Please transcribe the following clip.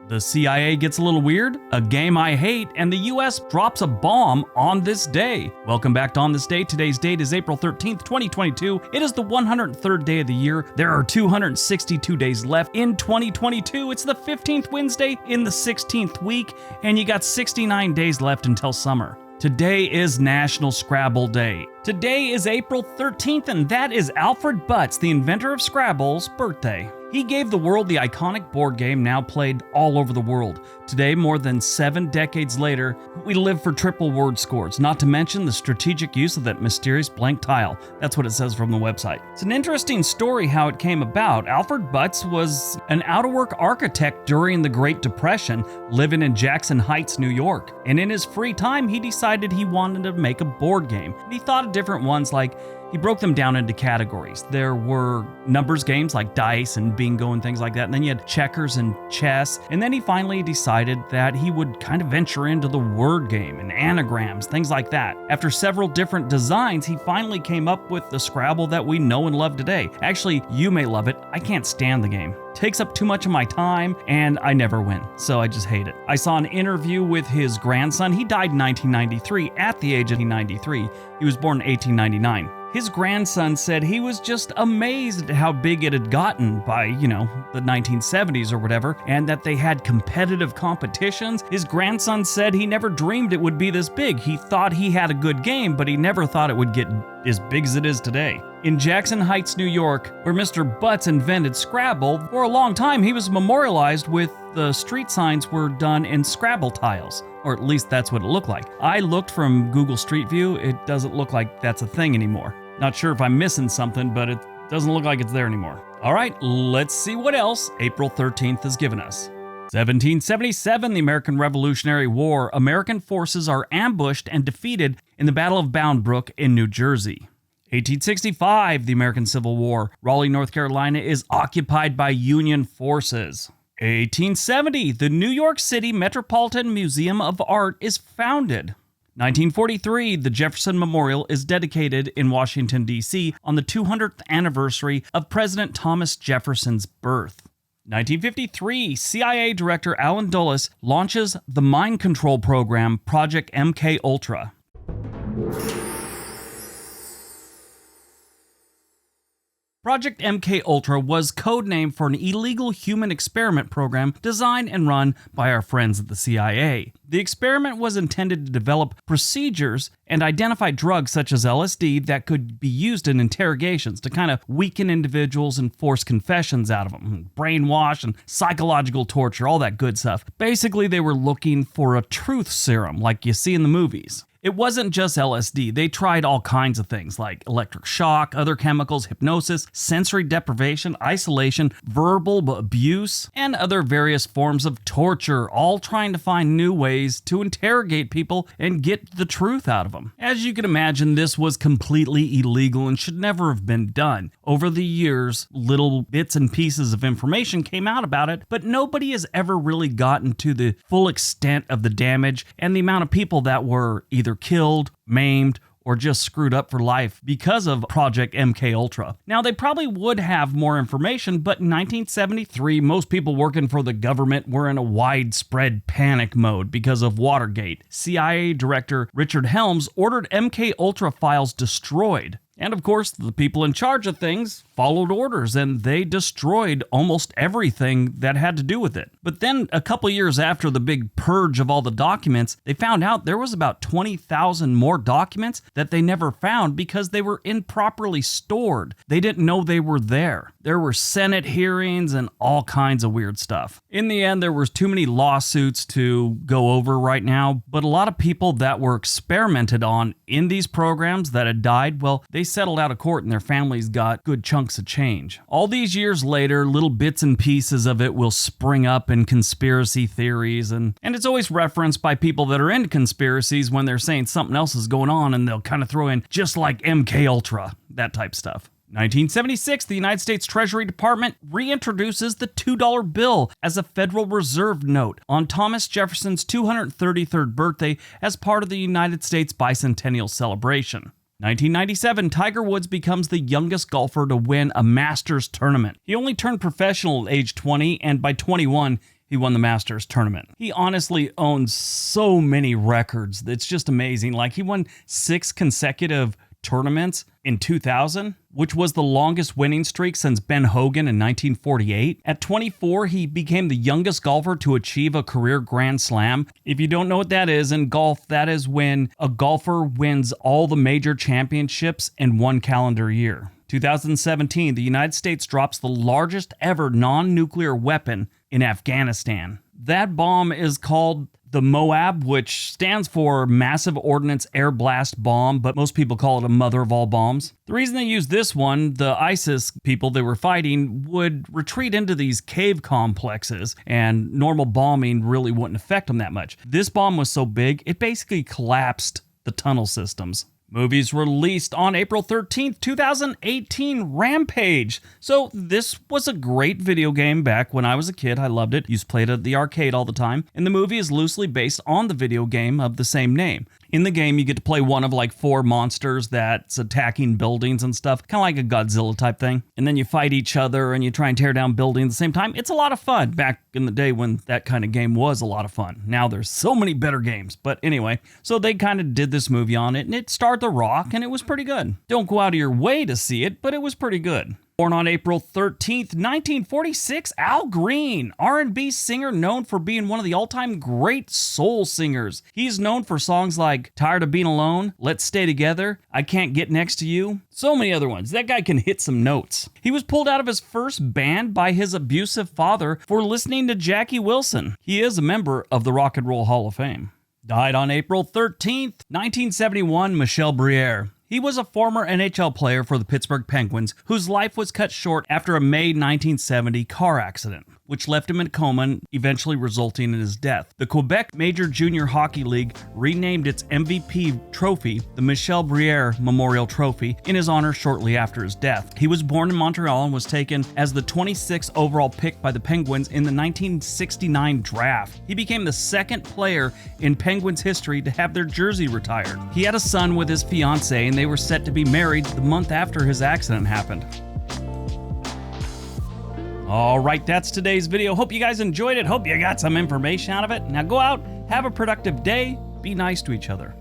The CIA gets a little weird, a game I hate, and the US drops a bomb on this day. Welcome back to On This Day. Today's date is April 13th, 2022. It is the 103rd day of the year. There are 262 days left in 2022. It's the 15th Wednesday in the 16th week, and you got 69 days left until summer. Today is National Scrabble Day. Today is April 13th, and that is Alfred Butts, the inventor of Scrabble's birthday. He gave the world the iconic board game now played all over the world. Today, more than 7 decades later, we live for triple word scores, not to mention the strategic use of that mysterious blank tile. That's what it says from the website. It's an interesting story how it came about. Alfred Butts was an out-of-work architect during the Great Depression, living in Jackson Heights, New York. And in his free time, he decided he wanted to make a board game. And he thought of different ones, like he broke them down into categories. There were numbers games like dice and bingo and things like that. And then you had checkers and chess. And then he finally decided that he would kind of venture into the word game and anagrams, things like that. After several different designs, he finally came up with the Scrabble that we know and love today. Actually, you may love it. I can't stand the game. It takes up too much of my time, and I never win, so I just hate it. I saw an interview with his grandson. He died in 1993 at the age of 93. He was born in 1899. His grandson said he was just amazed at how big it had gotten by, the 1970s or whatever, and that they had competitive competitions. His grandson said he never dreamed it would be this big. He thought he had a good game, but he never thought it would get as big as it is today. In Jackson Heights, New York, where Mr. Butts invented Scrabble, for a long time he was memorialized with the street signs were done in Scrabble tiles. Or at least that's what it looked like. I looked from Google Street View. It doesn't look like that's a thing anymore. Not sure if I'm missing something, but it doesn't look like it's there anymore. All right, let's see what else April 13th has given us. 1777, the American Revolutionary War. American forces are ambushed and defeated in the Battle of Bound Brook in New Jersey. 1865, the American Civil War. Raleigh, North Carolina is occupied by Union forces. 1870, the New York City Metropolitan Museum of Art is founded. 1943, the Jefferson Memorial is dedicated in Washington, D.C. on the 200th anniversary of President Thomas Jefferson's birth. 1953, CIA Director Allen Dulles launches the mind control program Project MKUltra. Project MKUltra was codenamed for an illegal human experiment program designed and run by our friends at the CIA. The experiment was intended to develop procedures and identify drugs such as LSD that could be used in interrogations to kind of weaken individuals and force confessions out of them. Brainwash and psychological torture, all that good stuff. Basically, they were looking for a truth serum like you see in the movies. It wasn't just LSD. They tried all kinds of things like electric shock, other chemicals, hypnosis, sensory deprivation, isolation, verbal abuse, and other various forms of torture, all trying to find new ways to interrogate people and get the truth out of them. As you can imagine, this was completely illegal and should never have been done. Over the years, little bits and pieces of information came out about it, but nobody has ever really gotten to the full extent of the damage and the amount of people that were either killed, maimed, or just screwed up for life because of Project MKUltra. Now, they probably would have more information, but in 1973, most people working for the government were in a widespread panic mode because of Watergate. CIA Director Richard Helms ordered MKUltra files destroyed. And of course, the people in charge of things followed orders, and they destroyed almost everything that had to do with it. But then, a couple years after the big purge of all the documents, they found out there was about 20,000 more documents that they never found because they were improperly stored. They didn't know they were there. There were Senate hearings and all kinds of weird stuff. In the end, there was too many lawsuits to go over right now, but a lot of people that were experimented on in these programs that had died, well, they settled out of court and their families got good chunks of change. All these years later, little bits and pieces of it will spring up in conspiracy theories, and it's always referenced by people that are into conspiracies when they're saying something else is going on, and they'll kind of throw in just like MKUltra, that type stuff. 1976, the United States Treasury Department reintroduces the $2 bill as a Federal Reserve note on Thomas Jefferson's 233rd birthday as part of the United States bicentennial celebration. 1997, Tiger Woods becomes the youngest golfer to win a Masters tournament. He only turned professional at age 20, and by 21, he won the Masters tournament. He honestly owns so many records. It's just amazing. Like, he won 6 consecutive tournaments in 2000, which was the longest winning streak since Ben Hogan in 1948. At 24, he became the youngest golfer to achieve a career Grand Slam. If you don't know what that is, in golf, that is when a golfer wins all the major championships in one calendar year. 2017, the United States drops the largest ever non-nuclear weapon in Afghanistan. That bomb is called the MOAB, which stands for Massive Ordnance Air Blast Bomb, but most people call it a mother of all bombs. The reason they used this one, the ISIS people they were fighting would retreat into these cave complexes, and normal bombing really wouldn't affect them that much. This bomb was so big, it basically collapsed the tunnel systems. Movies released on April 13th, 2018, Rampage. So this was a great video game back when I was a kid. I loved it. Used to play it at the arcade all the time. And the movie is loosely based on the video game of the same name. In the game, you get to play one of like 4 monsters that's attacking buildings and stuff, kind of like a Godzilla type thing. And then you fight each other and you try and tear down buildings at the same time. It's a lot of fun back in the day when that kind of game was a lot of fun. Now there's so many better games. But anyway, so they kind of did this movie on it, and it starred The Rock, and it was pretty good. Don't go out of your way to see it, but it was pretty good. Born on April 13th, 1946, Al Green, R&B singer known for being one of the all-time great soul singers. He's known for songs like Tired of Being Alone, Let's Stay Together, I Can't Get Next to You, so many other ones. That guy can hit some notes. He was pulled out of his first band by his abusive father for listening to Jackie Wilson. He is a member of the Rock and Roll Hall of Fame. Died on April 13th, 1971, Michel Briere. He was a former NHL player for the Pittsburgh Penguins whose life was cut short after a May 1970 car accident, which left him in a coma, eventually resulting in his death. The Quebec Major Junior Hockey League renamed its MVP trophy the Michel Briere Memorial Trophy in his honor shortly after his death. He was born in Montreal and was taken as the 26th overall pick by the Penguins in the 1969 draft. He became the second player in Penguins history to have their jersey retired. He had a son with his fiancée, and they were set to be married the month after his accident happened. All right, that's today's video. Hope you guys enjoyed it. Hope you got some information out of it. Now go out, have a productive day, be nice to each other.